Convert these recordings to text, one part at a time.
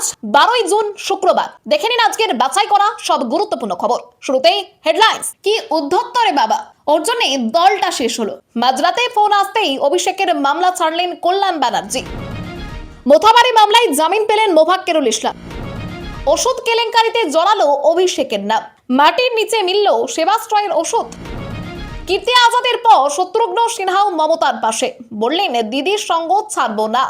আজ 12ই জুন শুক্রবার। দেখে নিন আজকের বাছাই করা সব গুরুত্বপূর্ণ খবর। শুরুতেই হেডলাইন্স। কি উদ্ধত্তরে বাবা, ওর জন্য দলটা শেষ হলো। মাঝরাতে ফোন আসতেই অভিষেকের মামলা ছাড়লেন কল্যাণ ব্যানার্জি। মোথাবাড়ি মামলায় জামিন পেলেন মোফাক্কেরুল ইসলাম। ওষুধ কেলেঙ্কারিতে জড়ালো অভিষেকের নাম। মাটির নিচে মিলল সেবাশ্রয়ের ওষুধ। কীর্তি আজাদের পর শত্রুঘ্ন সিনহাও মমতার পাশে, বললেন দিদির সঙ্গ ছাড়বো না।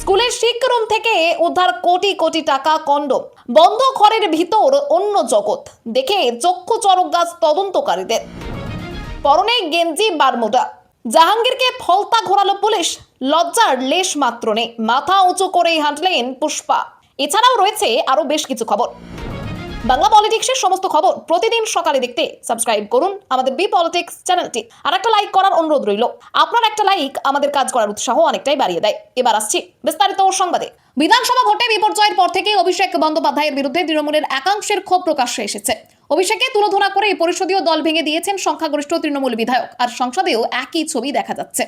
স্কুলের শিক্ষারুম থেকে উদ্ধার কোটি কোটি টাকা কন্ডোম। বন্ধ ঘরের ভিতর অন্য জগৎ দেখে চক্ষু চরক গাছ তদন্তকারীদের। পরনে গেঞ্জি বারমুডা, জাহাঙ্গীরকে ফলতা ঘোরালো পুলিশ। লজ্জার লেশ মাত্র নেই, মাথা উঁচু করেই হাঁটলেন পুষ্পা। এছাড়াও রয়েছে আরো বেশ কিছু খবর। বাংলা পলিটিক্সের সমস্ত খবর প্রতিদিন সকালে দেখতে সাবস্ক্রাইব করুন আমাদের বি পলিটিক্স চ্যানেলটি। আর একটা লাইক করার অনুরোধ রইল। আপনার একটা লাইক আমাদের কাজ করার উৎসাহ অনেকটাই বাড়িয়ে দেয়। এবার আসছি বিস্তারিত সংবাদে। বিধানসভা ভোটে বিপর্যয়ের পর থেকে অভিষেক বন্দ্যোপাধ্যায়ের বিরুদ্ধে তৃণমূলের একাংশের ক্ষোভ প্রকাশ্যে এসেছে। অভিষেককে তুলোধনা করে পরিষদীয় দল ভেঙে দিয়েছেন সংখ্যাগরিষ্ঠ তৃণমূল বিধায়ক। আর সংসদেও একই ছবি দেখা যাচ্ছে।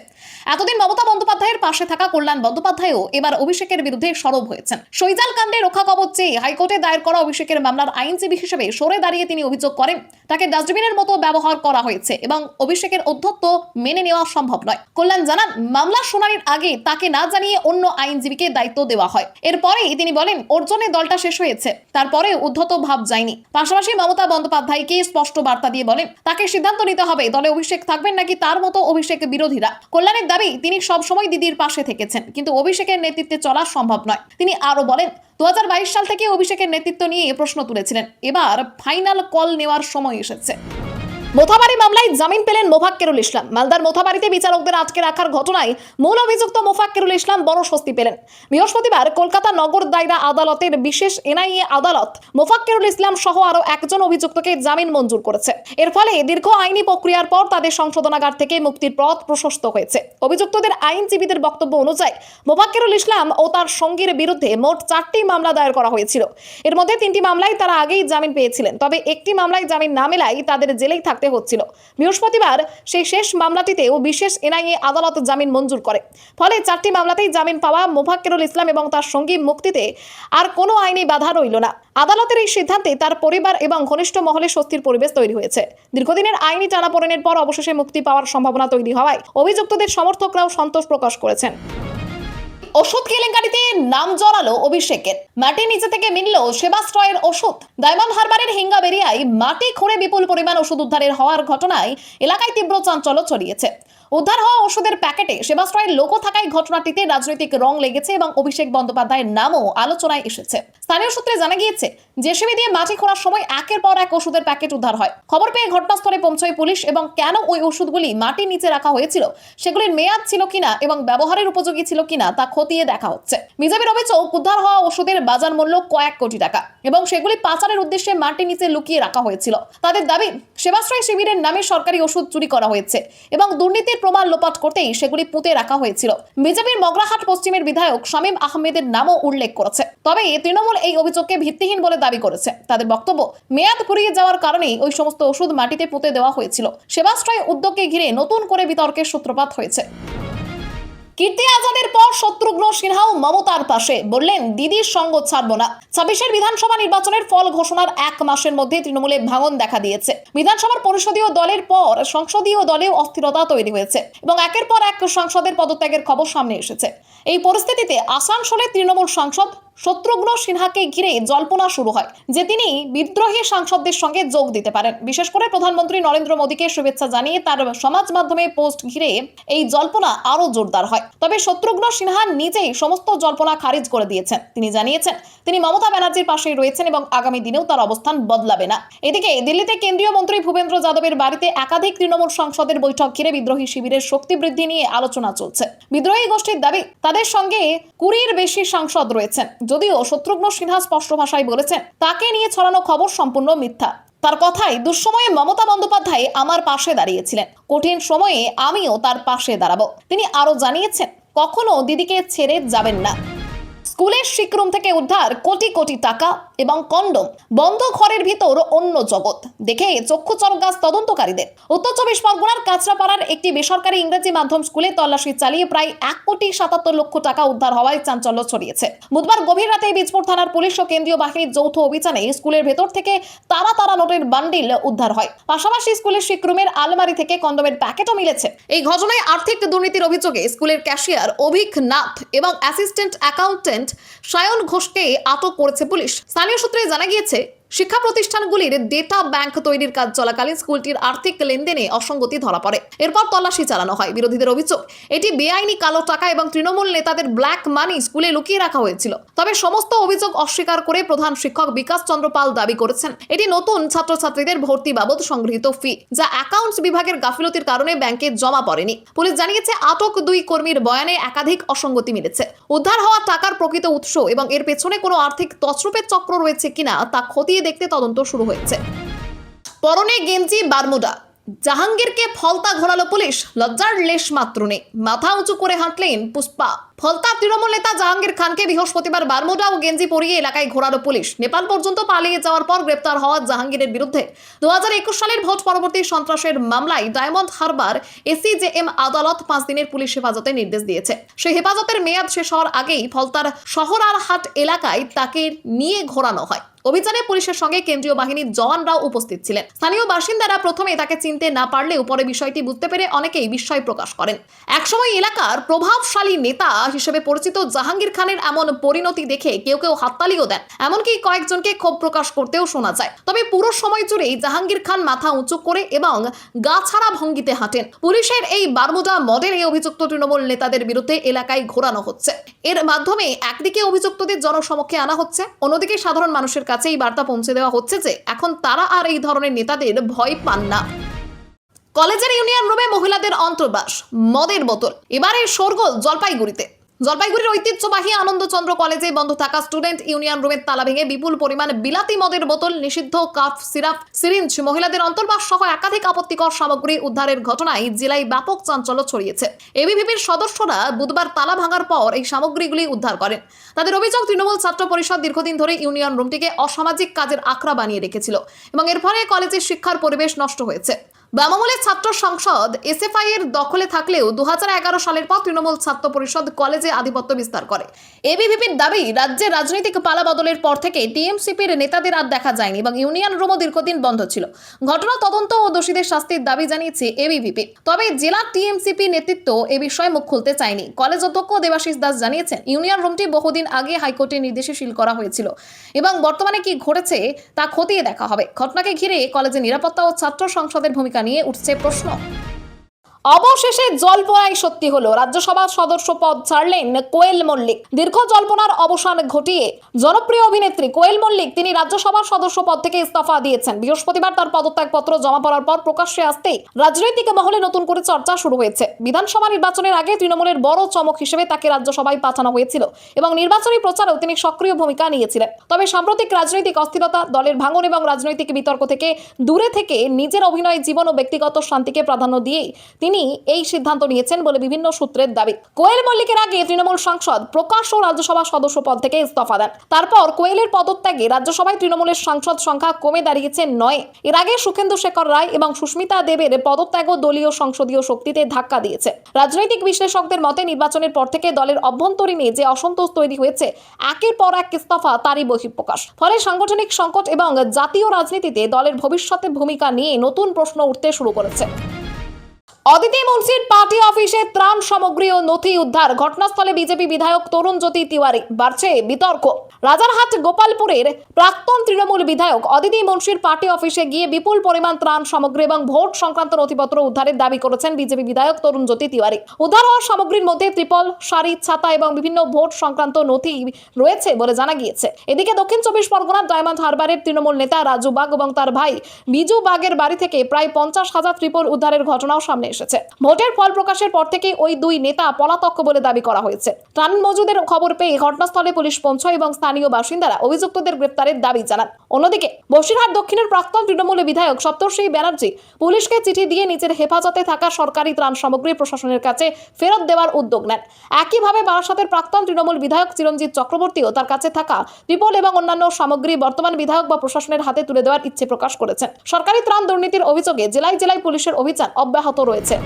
এতদিন মমতা বন্দ্যোপাধ্যায়ের পাশে থাকা কল্যাণ বন্দ্যোপাধ্যায়ও এবার অভিষেকের বিরুদ্ধে সরব হয়েছেন। শৈজাল কাণ্ডে রক্ষা কবচ চেয়ে হাইকোর্টে দায়ের করা অভিষেকের মামলার আইনজীবী হিসেবে সরে দাঁড়িয়ে তিনি অভিযোগ করেন তাকে ডাস্টবিনের মতো ব্যবহার করা হয়েছে এবং অভিষেকের অধ্যত্ব মেনে নেওয়া সম্ভব নয়। কল্যাণ জানান, মামলার শুনানির আগে তাকে না জানিয়ে অন্য আইনজীবীকে দায়িত্ব দেওয়া হয়। এরপরেই তিনি বলেন ওর জন্য দলটা শেষ হয়েছে, তারপরে উদ্ধত ভাব যায়নি। পাশাপাশি মমতা বন্দ্যোপাধ্যায়কে স্পষ্ট বার্তা দিয়ে বলেন তাকে সিদ্ধান্ত নিতে হবে দলে অভিষেক থাকবেন নাকি তার মতো অভিষেক বিরোধীরা। কল্যাণের দাবি, তিনি সবসময় দিদির পাশে থেকেছেন, কিন্তু অভিষেকের নেতৃত্বে চলা সম্ভব নয়। তিনি আরো বলেন 2022 সাল থেকে অভিষেকের নেতৃত্ব নিয়ে প্রশ্ন তুলেছিলেন, এবার ফাইনাল কল নেওয়ার সময় এসেছে। মোথাবাড়ি মামলায় জামিন পেলেন মোফাক্কেরুল ইসলাম। মালদার মোথাবাড়িতে বিচারকদের আটকে রাখার ঘটনায় মূল অভিযুক্ত মোফাক্কেরুল ইসলাম বড় স্বস্তি পেলেন। বৃহস্পতিবার কলকাতা নগর দায়রা আদালতের বিশেষ এনআইএ আদালত মোফাক্কেরুল ইসলাম সহ আরো একজন অভিযুক্তকে জামিন মঞ্জুর করেছে। এর ফলে দীর্ঘ আইনি প্রক্রিয়ার পর তাদের সংশোধনাগার থেকে মুক্তির পথ প্রশস্ত হয়েছে। অভিযুক্তদের আইনজীবীদের বক্তব্য অনুযায়ী মোফাক্কেরুল ইসলাম ও তার সঙ্গীর বিরুদ্ধে মোট 4টি মামলা দায়ের করা হয়েছিল। এর মধ্যে 3টি মামলায় তারা আগেই জামিন পেয়েছিলেন, তবে একটি মামলায় জামিন না মেলায় তাদের জেলেই থাকতে হচ্ছিল। বৃহস্পতিবার সেই শেষ মামলাটিতেও বিশেষ এনআইএ আদালত জামিন মঞ্জুর করে। ফলে 4টি মামলাতেই জামিন পাওয়া মোফাক্কেরুল ইসলাম এবং তার সঙ্গী মুক্তিতে আর কোনো আইনি বাধা রইল না। আদালতের এই সিদ্ধান্তে তার পরিবার এবং ঘনিষ্ঠ মহলে স্বস্তির পরিবেশ তৈরি হয়েছে। দীর্ঘদিনের আইনি টানাপোড়েনের পর অবশেষে মুক্তি পাওয়ার সম্ভাবনা তৈরি হওয়ায় অভিযুক্তদের সমর্থকরাও সন্তোষ প্রকাশ করেছেন। ওষুধ কেলেঙ্কারিতে নাম জড়ালো অভিষেকের। মাটির নিচে থেকে মিলল সেবাশ্রয়ের ওষুধ। ডায়মন্ড হারবারের হিঙ্গাবেরিয়ায় মাটি খুঁড়ে বিপুল পরিমাণ ওষুধ উদ্ধারের হওয়ার ঘটনায় এলাকায় তীব্র চাঞ্চল্য ছড়িয়েছে। উদ্ধার হওয়া ওষুধের প্যাকেটে সেবাশ্রয়ের লোগো থাকায় ঘটনাটিতে রাজনৈতিক রং লেগেছে এবং অভিষেক বন্দ্যোপাধ্যায়ের নামও আলোচনায় এসেছে। স্থানীয় সূত্রে জানা গিয়েছে, জেসিবি দিয়ে মাটি খোঁড়ার সময় একের পর এক ওষুধের প্যাকেট উদ্ধার হয়। খবর পেয়ে ঘটনাস্থলে পৌঁছয় পুলিশ এবং কেন ওই ওষুধগুলি মাটির নিচে রাখা হয়েছিল, সেগুলির মেয়াদ ছিল কিনা এবং ব্যবহারের উপযোগী ছিল কিনা তা খতিয়ে দেখা হচ্ছে। বিজেপির অভিযোগ, উদ্ধার হওয়া ওষুধের বাজার মূল্য কয়েক কোটি টাকা এবং সেগুলি পাচারের উদ্দেশ্যে মাটির নিচে লুকিয়ে রাখা হয়েছিল। তাদের দাবি, সেবাশ্রয় শিবিরের নামে সরকারি ওষুধ চুরি করা হয়েছে এবং দুর্নীতির প্রমাণ লোপাট করতেই সেগুলি পুঁতে রাখা হয়েছিল। বিজেপির মগরাহাট পশ্চিমের বিধায়ক শামীম আহমেদের নামও উল্লেখ করেছে। তবে তৃণমূল এই অভিযোগকে ভিত্তিহীন বলে দাবি করেছে। তাদের বক্তব্য, মেয়াদ ফুরিয়ে যাওয়ার কারণেই ওই সমস্ত ওষুধ মাটিতে পুঁতে দেওয়া হয়েছিল। সেবাশ্রয় উদ্যোগকে ঘিরে নতুন করে বিতর্কের সূত্রপাত হয়েছে। কীর্তি আজাদের পর শত্রুঘ্ন সিনহাও মমতার পাশে, বললেন দিদির সঙ্গ ছাড়বো না। 26-এর বিধানসভা নির্বাচনের ফল ঘোষণার 1 মাসের মধ্যে তৃণমূলে ভাঙন দেখা দিয়েছে। বিধানসভার পরিষদীয় দলের পর সংসদীয় দলেও অস্থিরতা তৈরি হয়েছে এবং একের পর এক সাংসদের পদত্যাগের খবর সামনে এসেছে। এই পরিস্থিতিতে আসানসোলে তৃণমূল সাংসদ শত্রুঘ্ন সিনহাকে ঘিরে জল্পনা শুরু হয় যে তিনি বিদ্রোহী সাংসদদের সঙ্গে যোগ দিতে পারেন। বিশেষ করে প্রধানমন্ত্রী নরেন্দ্র মোদীকে শুভেচ্ছা জানিয়ে তার সমাজ মাধ্যমে পোস্ট ঘিরে এই জল্পনা আরো জোরদার হয়। তবে শত্রুঘ্ন সিনহা নিজেই সমস্ত জল্পনা খারিজ করে দিয়েছেন। তিনি জানিয়েছেন তিনি মমতা ব্যানার্জির পাশেই রয়েছেন এবং আগামী দিনেও তার অবস্থান বদলাবে না। এদিকে দিল্লিতে কেন্দ্রীয় মন্ত্রী ভূপেন্দ্র যাদবের বাড়িতে একাধিক তৃণমূল সাংসদের বৈঠক ঘিরে বিদ্রোহী শিবিরের শক্তি বৃদ্ধি নিয়ে আলোচনা চলছে। বিদ্রোহী গোষ্ঠীর দাবি, তাদের সঙ্গে 20-এর বেশি সাংসদ রয়েছেন। যদিও শত্রুঘ্ন সিনহা স্পষ্ট ভাষায় বলেছেন তাকে নিয়ে ছড়ানো খবর সম্পূর্ণ মিথ্যা। তার কথায়, দুঃসময়ে মমতা বন্দ্যোপাধ্যায় আমার পাশে দাঁড়িয়েছিলেন, কঠিন সময়ে আমিও তার পাশে দাঁড়াবো। তিনি আরো জানিয়েছেন কখনো দিদিকে ছেড়ে যাবেন না। স্কুলের শিকরুম থেকে উদ্ধার কোটি কোটি টাকা এবং কন্ডোম, বন্ধ ঘরের ভিতর অন্য জগৎ দেখে চক্ষু চড়ক গাছ তদন্তকারীদের। উত্তর 24 পরগনার কাঁচরাপাড়ার একটি বেসরকারি ইংরেজি মাধ্যম স্কুলে তল্লাশি চালিয়ে প্রায় 1,77,00,000 টাকা উদ্ধার হওয়ায় চাঞ্চল্য ছড়িয়েছে। বুধবার গভীর রাতে বীজপুর থানার পুলিশ ও কেন্দ্রীয় বাহিনীর যৌথ অভিযানে স্কুলের ভেতর থেকে তারা নোটের বান্ডিল উদ্ধার হয়। পাশাপাশি স্কুলের শিকরুমের আলমারি থেকে কন্ডোমের প্যাকেটও মিলেছে। এই ঘটনায় আর্থিক দুর্নীতির অভিযোগে স্কুলের ক্যাশিয়ার অভিক নাথ এবং অ্যাসিস্ট্যান্ট অ্যাকাউন্টেন্ট সায়ন ঘোষকে আটক করেছে পুলিশ। স্থানীয় সূত্রে জানা গিয়েছে, শিক্ষা প্রতিষ্ঠানগুলির ডেটা ব্যাংক তৈরির কাজ চলাকালীন স্কুলটির আর্থিক লেনদেনে অসঙ্গতি ধরা পড়ে। এরপর তল্লাশি চালানো হয়। বিরোধীদের অভিযোগ, এটি বেআইনি কালো টাকা এবং তৃণমূল নেতাদের ব্ল্যাক মানি স্কুলে লুকিয়ে রাখা হয়েছিল। তবে সমস্ত অভিযোগ অস্বীকার করে প্রধান শিক্ষক বিকাশ চন্দ্র পাল দাবি করেছেন, এটি নতুন ছাত্রছাত্রীদের ভর্তি বাবদ সংগৃহীত ফি, যা অ্যাকাউন্টস বিভাগের গাফিলতির কারণে ব্যাংকে জমা পড়েনি। পুলিশ জানিয়েছে, আটক 2 কর্মীর বয়ানে একাধিক অসঙ্গতি মিলেছে। উদ্ধার হওয়া টাকার প্রকৃত উৎস এবং এর পেছনে কোনো আর্থিক তছরূপের চক্র রয়েছে কিনা তা খতিয়ে দেখতে তদন্ত শুরু হয়েছে। পরনে গেঞ্জি বারমুডা, জাহাঙ্গীরকে ফলতা ঘোরালো পুলিশ, লজ্জার লেশ মাত্র নেই, মাথা উঁচু করে হাঁটলেন পুষ্পা। ফলতা তৃণমূল নেতা জাহাঙ্গীর খানকে বৃহস্পতিবার বারমুডা ও গেঞ্জি পরিয়ে এলাকায় ঘোরালো পুলিশ। নেপাল পর্যন্ত পালিয়ে যাওয়ার পর গ্রেপ্তার হওয়া জাহাঙ্গীরের বিরুদ্ধে 2021 সালের ভোট পরবর্তী সন্ত্রাসের মামলায় ডায়মন্ড হারবার এসিজেএম আদালত 5 দিনের পুলিশ হেফাজতে নির্দেশ দিয়েছে। সেই হেফাজতের মেয়াদ শেষ হওয়ার আগেই ফলতার শহরারহাট এলাকায় তাকে নিয়ে ঘোরানো হয়। অভিযানে পুলিশের সঙ্গে কেন্দ্রীয় বাহিনীর জওয়ানরাও উপস্থিত ছিলেন। স্থানীয় বাসিন্দারা প্রথমে তাকে চিনতে না পারলেও পরে বিষয়টি বুঝতে পেরে অনেকেই বিস্ময় প্রকাশ করেন। একসময় এলাকার প্রভাবশালী নেতা হিসেবে পরিচিত জাহাঙ্গীর খানের এমন পরিণতি দেখে কেউ কেউ হাততালিও দেন, এমনকি কয়েকজনকে ক্ষোভ প্রকাশ করতেও শোনা যায়। তবে পুরো সময় জুড়েই জাহাঙ্গীর খান মাথা উঁচু করে এবং গা ছাড়া ভঙ্গিতে হাঁটেন। পুলিশের এই বারমুডা মডেলে অভিযুক্ত তৃণমূল নেতাদের বিরুদ্ধে এলাকায় ঘোরানো হচ্ছে। এর মাধ্যমে একদিকে অভিযুক্তদের জনসমক্ষে আনা হচ্ছে, অন্যদিকে সাধারণ মানুষের কাছে এই বার্তা পৌঁছে দেওয়া হচ্ছে যে এখন তারা আর এই ধরনের নেতাদের ভয় পান না। কলেজের ইউনিয়ন রুমে মহিলাদের অন্তর্বাস, মদের বোতল, এবারে শোরগোল জলপাইগুড়িতে। জলপাইগুড়ির ঐতিহ্যবাহী আনন্দচন্দ্র কলেজে বন্ধ থাকা স্টুডেন্ট ইউনিয়ন রুমের তালা ভেঙে বিপুল পরিমাণ বিলাতি মদের বোতল, নিষিদ্ধ কাফ সিরাপ, সিরিঞ্জ, মহিলাদের অন্তর্বাস সহ একাধিক আপত্তিকর সামগ্রী উদ্ধারের ঘটনায় জেলায় ব্যাপক চাঞ্চল্য ছড়িয়েছে। এবিভিপির সদস্যরা বুধবার তালা ভাঙার পর এই সামগ্রীগুলি উদ্ধার করেন। তাদের অভিযোগ, তৃণমূল ছাত্র পরিষদ দীর্ঘদিন ধরে ইউনিয়ন রুমটিকে অসামাজিক কাজের আখড়া বানিয়ে রেখেছিল এবং এর ফলে কলেজের শিক্ষার পরিবেশ নষ্ট হয়েছে। বামামূলের ছাত্র সংসদ এসএফআই এর দখলে থাকলেও 2011 সালের পর তৃণমূল ছাত্র পরিষদ কলেজে আধিপত্য বিস্তার করে। এবিভিপির দাবি, রাজ্যে রাজনৈতিক পালা বদলের পর থেকে টিএমসিপির নেতাদের আর দেখা যায়নি এবং ইউনিয়ন রুমও দীর্ঘদিন বন্ধ ছিল। ঘটনা তদন্ত ও দোষীদের শাস্তির দাবি জানিয়েছে এবিভিপি। তবে জেলা টিএমসিপি নেতৃত্ব এ বিষয়ে মুখ খুলতে চায়নি। কলেজ অধ্যক্ষ দেবাশিস দাস জানিয়েছেন, ইউনিয়ন রুমটি বহুদিন আগে হাইকোর্টের নির্দেশে সিল করা হয়েছিল এবং বর্তমানে কি ঘটেছে তা খতিয়ে দেখা হবে। ঘটনাকে ঘিরে কলেজের নিরাপত্তা ও ছাত্র সংসদের ভূমিকা নিয়ে উঠছে প্রশ্ন। অবশেষে জল্পনাই সত্যি হলো, রাজ্যসভার সদস্য পদ ছাড়লেন কোয়েল মল্লিক। দীর্ঘ জল্পনার অবসান ঘটিয়ে জনপ্রিয় অভিনেত্রী কোয়েল মল্লিক তিনি রাজ্যসভার সদস্য পদ থেকে ইস্তফা দিয়েছেন। বৃহস্পতিবার তার পদত্যাগপত্র জমা পড়ার পর প্রকাশ্যে আসতেই রাজনৈতিক মহলে নতুন করে চর্চা শুরু হয়েছে। বিধানসভা নির্বাচনের আগে তৃণমূলের বড় চমক হিসেবে তাকে রাজ্যসভায় পাঠানো হয়েছিল এবং নির্বাচনী প্রচারেও তিনি সক্রিয় ভূমিকা নিয়েছিলেন। তবে সাম্প্রতিক রাজনৈতিক অস্থিরতা, দলের ভাঙন এবং রাজনৈতিক বিতর্ক থেকে দূরে থেকে নিজের অভিনয় জীবন ও ব্যক্তিগত শান্তিকে প্রাধান্য দিয়েই তিনি এই সিদ্ধান্ত নিয়েছেন বলে বিভিন্ন সূত্রের দাবি। কোয়েল মল্লিকের আগে তৃণমূল সাংসদ প্রকাশ্য রাজ্যসভা সদস্য পদ থেকে ইস্তফা দেন। তারপর কোয়েলের পদত্যাগে রাজ্যসভায় তৃণমূলের সাংসদ সংখ্যা কমে দাঁড়িয়েছে 9। এর আগে সুখেন্দু শেখর রায় এবং সুস্মিতা দেবের পদত্যাগও দলীয় সংসদীয় শক্তিতে ধাক্কা দিয়েছে। রাজনৈতিক বিশ্লেষকদের মতে নির্বাচনের পর থেকে দলের অভ্যন্তরীণে যে অসন্তোষ তৈরি হয়েছে, একের পর এক ইস্তফা তারই বহিঃপ্রকাশ। ফলে সাংগঠনিক সংকট এবং জাতীয় রাজনীতিতে দলের ভবিষ্যতের ভূমিকা নিয়ে নতুন প্রশ্ন উঠতে শুরু করেছে। অদিতি মুন্সির পার্টি অফিসে ত্রাণ সামগ্রী ও নথি উদ্ধার, ঘটনাস্থলে বিজেপি বিধায়ক তরুণ জ্যোতি তিওয়ারি। বাড়ছে বিতর্ক। রাজারহাট গোপালপুরের প্রাক্তন তৃণমূল বিধায়ক অদিতি মুন্সির পার্টি অফিসে গিয়ে বিপুল পরিমাণ ত্রাণ সামগ্রী এবং ভোট সংক্রান্ত নথিপত্র উদ্ধারের দাবি করেছেন বিজেপি বিধায়ক তরুণ জ্যোতি তিওয়ারি। উদ্ধার হওয়া সামগ্রীর মধ্যে ত্রিপল, শাড়ি, ছাতা এবং বিভিন্ন ভোট সংক্রান্ত নথি রয়েছে বলে জানা গিয়েছে। এদিকে দক্ষিণ 24 পরগনার ডায়মন্ড হারবারের তৃণমূল নেতা রাজু বাগ এবং তার ভাই বিজু বাগের বাড়ি থেকে প্রায় 50,000 ত্রিপল উদ্ধারের ঘটনাও সামনে এসেছে। ভোটের ফল প্রকাশের পর থেকে ওই দুই নেতা পলাতক বলে দাবি করা হয়েছে। ত্রাণ মজুদের খবর পেয়ে ঘটনাস্থলে পুলিশ পৌঁছয় এবং স্থানীয় স্থানীয় বাসিন্দারা অভিযুক্তদের গ্রেপ্তারের দাবি জানান। অন্যদিকে বসিরহাট দক্ষিণের প্রাক্তন তৃণমূল বিধায়ক সপ্তর্ষি ব্যানার্জি পুলিশকে চিঠি দিয়ে নিজের হেফাজতে থাকা সরকারি ত্রাণ সামগ্রী প্রশাসনের কাছে ফেরত দেওয়ার উদ্যোগ নেন। একইভাবে বারাসাতের প্রাক্তন তৃণমূল বিধায়ক চিরঞ্জিত চক্রবর্তীও তার কাছে থাকা ত্রিপল এবং অন্যান্য সামগ্রী বর্তমান বিধায়ক বা প্রশাসনের হাতে তুলে দেওয়ার ইচ্ছে প্রকাশ করেছেন। সরকারি ত্রাণ দুর্নীতির অভিযোগে জেলায় জেলায় পুলিশের অভিযান অব্যাহত রয়েছে।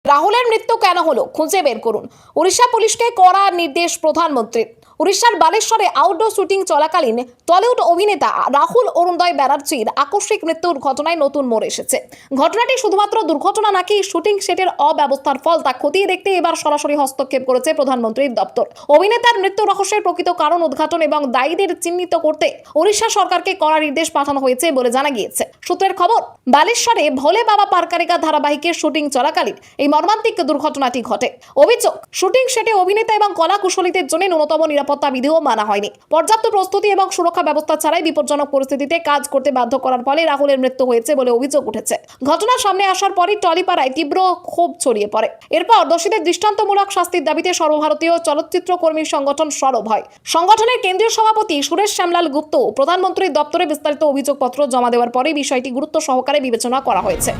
রাহুলের মৃত্যু কেন হলো খুঁজে বের করুন, উড়িষ্যা পুলিশকে কড়া নির্দেশ প্রধানমন্ত্রীর। উড়িষ্যার বালেশ্বরে আউটডোর শুটিং চলাকালীন টলিউড অভিনেতা রাহুল অরুণোদয় ব্যানার্জির আকস্মিক মৃত্যুর ঘটনায় নতুন মোড় এসেছে। ঘটনাটি শুধুমাত্র দুর্ঘটনা নাকি শুটিং সেটের অব্যবস্থার ফল তা খতিয়ে দেখতে এবার সরাসরি হস্তক্ষেপ করেছে প্রধানমন্ত্রীর দপ্তর। অভিনেতার মৃত্যু রহস্যের প্রকৃত কারণ উদ্ঘাটন এবং দায়ীদের চিহ্নিত করতে উড়িষ্যা সরকারকে কড়া নির্দেশ পাঠানো হয়েছে বলে জানা গিয়েছে। সূত্রের খবর, বালেশ্বরে ভোলে বাবা পারকারিকা ধারাবাহিকের শুটিং চলাকালীন এই মর্মান্তিক দুর্ঘটনাটি ঘটে। অভিযোগ, শুটিং সেটে অভিনেতা এবং কলা কুশলীদের জন্য ন্যূনতম নিরাপত্তা বিধিও মানা হয়নি। পর্যাপ্ত প্রস্তুতি এবং সুরক্ষা ব্যবস্থা ছাড়াই বিপজ্জনক পরিস্থিতিতে কাজ করতে বাধ্য করার ফলে রাহুলের মৃত্যু হয়েছে বলে অভিযোগ উঠেছে। ঘটনার সামনে আসার পরই টলিপাড়ায় তীব্র ক্ষোভ ছড়িয়ে পড়ে। এরপর দোষীদের দৃষ্টান্তমূলক শাস্তির দাবিতে সর্বভারতীয় চলচ্চিত্র কর্মী সংগঠন সরব হয়। সংগঠনের কেন্দ্রীয় সভাপতি সুরেশ শ্যামলাল গুপ্ত প্রধানমন্ত্রীর দপ্তরে বিস্তারিত অভিযোগপত্র জমা দেওয়ার পরে বিষয়টি গুরুত্ব সহকারে বিবেচনা করা হয়েছে।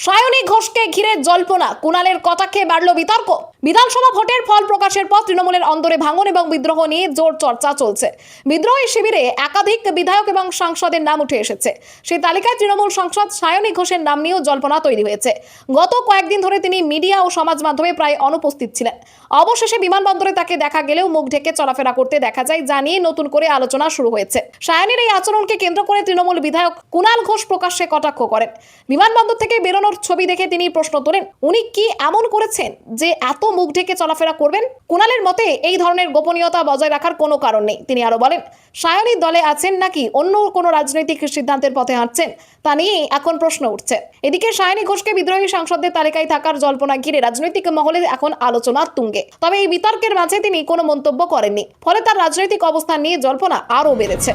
সায়নী ঘোষকে ঘিরে জল্পনা, কুণালের কটাক্ষে বাড়ল বিতর্ক। বিধানসভা ভোটের ফল প্রকাশের পর তৃণমূলের অন্দরে ভাঙন এবং বিদ্রোহ নিয়ে জোর চর্চা চলছে। বিদ্রোহী শিবিরে একাধিক বিধায়ক এবং সাংসদের নাম উঠে এসেছে। সেই তালিকায় তৃণমূল সাংসদ সায়নী ঘোষের নাম নিয়েও জল্পনা তৈরি হয়েছে। গত কয়েকদিন ধরে তিনি মিডিয়া ও সমাজ মাধ্যমে প্রায় অনুপস্থিত ছিলেন। অবশেষে বিমানবন্দরে তাকে দেখা গেলেও মুখ ঢেকে চলাফেরা করতে দেখা যায়, যা নিয়ে নতুন করে আলোচনা শুরু হয়েছে। সায়নীর এই আচরণকে কেন্দ্র করে তৃণমূল বিধায়ক কুণাল ঘোষ প্রকাশ্যে কটাক্ষ করেন। বিমানবন্দর থেকে বেরোনোর ছবি দেখে তিনি প্রশ্ন তোলেন, উনি কি এমন করেছেন যে এত মুখ ঢেকে চলাফেরা করবেন? কুণালের মতে এই ধরনের গোপনীয়তা বজায় রাখার কোনো কারণ নেই। তিনি আরো বলেন, সায়নী দলে আছেন নাকি অন্য কোনো রাজনৈতিক সিদ্ধান্তের পথে হাঁটছেন তা নিয়ে এখন প্রশ্ন উঠছে। এদিকে সায়নী ঘোষকে বিদ্রোহী সাংসদদের তালিকায় থাকার জল্পনা ঘিরে রাজনৈতিক মহলে এখন আলোচনা তুঙ্গে। তবে এই বিতর্কের মাঝে তিনি কোনো মন্তব্য করেননি, ফলে তার রাজনৈতিক অবস্থান নিয়ে জল্পনা আরও বেড়েছে।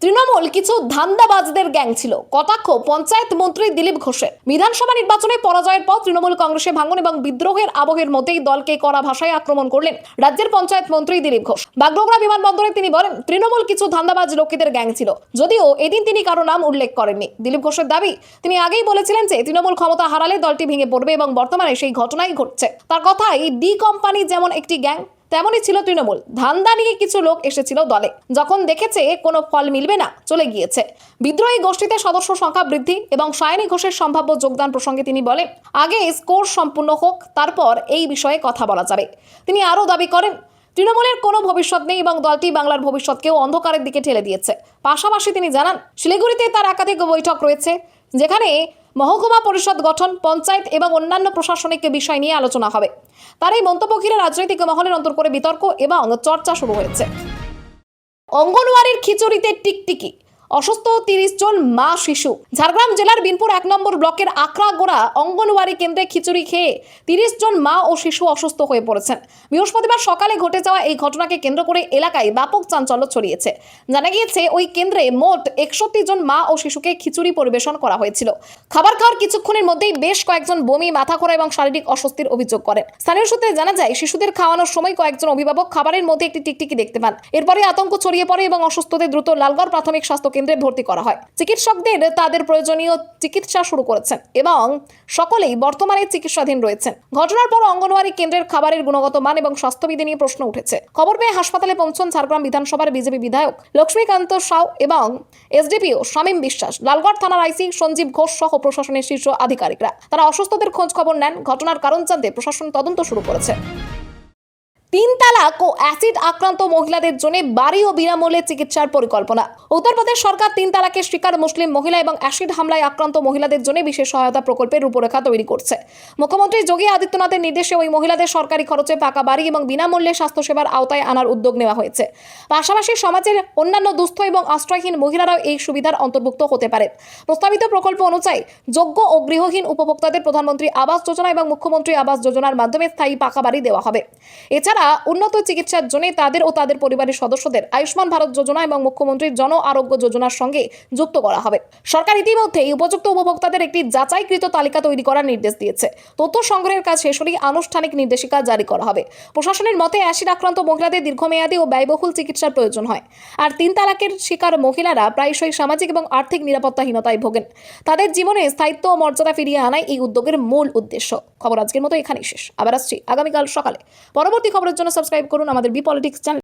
তৃণমূল কিছু ধান্দাবাজদের গ্যাং ছিল, কটাক্ষ পঞ্চায়েত মন্ত্রী দিলীপ ঘোষের। বিধানসভা নির্বাচনে পরাজয়ের পর তৃণমূল কংগ্রেসে ভাঙন এবং বিদ্রোহের আবহের মধ্যেই দলকে কড়া ভাষায় আক্রমণ করলেন রাজ্যের পঞ্চায়েত মন্ত্রী দিলীপ ঘোষ। বাগডোগরা বিমানবন্দরে তিনি বলেন, তৃণমূল কিছু ধান্দাবাজ লোকেদের গ্যাং ছিল, যদিও এদিন তিনি কারো নাম উল্লেখ করেননি। দিলীপ ঘোষের দাবি, তিনি আগেই বলেছিলেন যে তৃণমূল ক্ষমতা হারালে দলটি ভেঙে পড়বে এবং বর্তমানে সেই ঘটনাই ঘটছে। তার কথায় ডি কোম্পানি যেমন একটি গ্যাং, তেমনই ছিল তৃণমূল। ধান্দা নিয়ে কিছু লোক এসেছিল দলে, যখন দেখেছে কোনো ফল মিলবে না চলে গিয়েছে। বিদ্রোহী গোষ্ঠীতে সদস্য সংখ্যা বৃদ্ধি এবং সায়নী ঘোষের সম্ভাব্য যোগদান প্রসঙ্গে তিনি বলেন, আগে স্কোর সম্পূর্ণ হোক, তারপর এই বিষয়ে কথা বলা যাবে। তিনি আরও দাবি করেন, তৃণমূলের কোনো ভবিষ্যৎ নেই এবং দলটি বাংলার ভবিষ্যৎকেও অন্ধকারের দিকে ঠেলে দিয়েছে। পাশাপাশি তিনি জানান, শিলিগুড়িতে তার একাধিক বৈঠক রয়েছে, যেখানে মহকুমা পরিষদ গঠন, পঞ্চায়েত এবং অন্যান্য প্রশাসনিক বিষয় নিয়ে আলোচনা হবে। তার এই মন্তব্য ঘিরে রাজনৈতিক মহলের অন্তর করে বিতর্ক এবং চর্চা শুরু হয়েছে। অঙ্গনওয়াড়ির খিচুড়িতে টিকটিকি, অসুস্থ 30 জন মা শিশু। ঝাড়গ্রাম জেলার বিনপুর 1 নম্বর ব্লকের আখড়াগোড়া অঙ্গনওয়াড়ি কেন্দ্রে খিচুড়ি খেয়ে 30 জন মা ও শিশু অসুস্থ হয়ে পড়েছেন। বৃহস্পতিবার সকালে ঘটে যাওয়া এই ঘটনাকে কেন্দ্র করে এলাকায় ব্যাপক চাঞ্চল্য ছড়িয়েছে। জানা গিয়েছে, ওই কেন্দ্রে মোট 61 জন মা ও শিশুকে খিচুড়ি পরিবেশন করা হয়েছিল। খাবার খাওয়ার কিছুক্ষণের মধ্যেই বেশ কয়েকজন বমি, মাথা ঘোরা এবং শারীরিক অস্বস্তির অভিযোগ করেন। স্থানীয় সূত্রে জানা যায়, শিশুদের খাওয়ানোর সময় কয়েকজন অভিভাবক খাবারের মধ্যে একটি টিকটিকি দেখতে পান। এরপরে আতঙ্ক ছড়িয়ে পড়ে এবং অসুস্থদের দ্রুত লালগড় প্রাথমিক স্বাস্থ্য কেন্দ্রে ভর্তি করা হয়। চিকিৎসকদের তাদের প্রয়োজনীয় চিকিৎসা শুরু করেছেন এবং সকলেই বর্তমানে চিকিৎসাধীন রয়েছেন। ঘটনার পর অঙ্গনওয়াড়ি কেন্দ্রের খাবারের গুণগত মান এবং স্বাস্থ্যবিধি নিয়ে প্রশ্ন উঠেছে। খবর পেয়ে হাসপাতালে পৌঁছন ঝাড়গ্রাম বিধানসভার বিজেপি বিধায়ক লক্ষ্মীকান্ত সাউ এবং এসডিপিও শামীম বিশ্বাস, লালগড় থানার আইসি সঞ্জীব ঘোষ সহ প্রশাসনের শীর্ষ আধিকারিকরা। তারা অসুস্থদের খোঁজ খবর নেন। ঘটনার কারণ জানতে প্রশাসন তদন্ত শুরু করেছে। 3 তালাক ও অ্যাসিড আক্রান্ত মহিলাদের জন্য বাড়ি ও বিনামূল্যে চিকিৎসার পরিকল্পনা। উত্তরপ্রদেশ সরকার 3 তালাকের শিকার মুসলিম মহিলা এবং অ্যাসিড হামলায় আক্রান্ত মহিলাদের জন্য বিশেষ সহায়তা প্রকল্পের রূপরেখা তৈরি করছে। মুখ্যমন্ত্রী যোগী আদিত্যনাথের নির্দেশে ওই মহিলাদের সরকারি খরচে পাকা বাড়ি এবং বিনামূল্যে স্বাস্থ্যসেবার আওতায় আনার উদ্যোগ নেওয়া হয়েছে। পাশাপাশি সমাজের অন্যান্য দুস্থ এবং আশ্রয়হীন মহিলারাও এই সুবিধার অন্তর্ভুক্ত হতে পারেন। প্রস্তাবিত প্রকল্প অনুযায়ী যোগ্য ও গৃহহীন উপভোক্তাদের প্রধানমন্ত্রী আবাস যোজনা এবং মুখ্যমন্ত্রী আবাস যোজনার মাধ্যমে স্থায়ী পাকা বাড়ি দেওয়া হবে। এছাড়া মহিলারা উন্নত চিকিৎসার জন্য তাদের ও তাদের পরিবারের সদস্যদের আয়ুষ্মান ভারত যোজনা এবং মুখ্যমন্ত্রীর জন আরোগ্য যোজনার সঙ্গে যুক্ত করা হবে। সরকার ইতিমধ্যেই উপযুক্ত উপভোক্তাদের একটি যাচাইকৃত তালিকা তৈরি করার নির্দেশ দিয়েছে। তথ্য সংগ্রহের কাজ শেষ হলেই আনুষ্ঠানিক নির্দেশিকা জারি করা হবে। প্রশাসনের মতে অ্যাসিড আক্রান্ত মহিলাদের দীর্ঘমেয়াদী ও ব্যয়বহুল চিকিৎসার প্রয়োজন হয়, আর 3 তালাকের শিকার মহিলারা প্রায়শই সামাজিক এবং আর্থিক নিরাপত্তাহীনতায় ভোগেন। তাদের জীবনে স্থায়িত্ব ও মর্যাদা ফিরিয়ে আনাই এই উদ্যোগের মূল উদ্দেশ্য। খবর আজকের মতো এখানেই শেষ। আবার আসছি আগামীকাল সকালে। পরবর্তী খবরের জন্য সাবস্ক্রাইব করুন আমাদের বি পলিটিক্স চ্যানেল।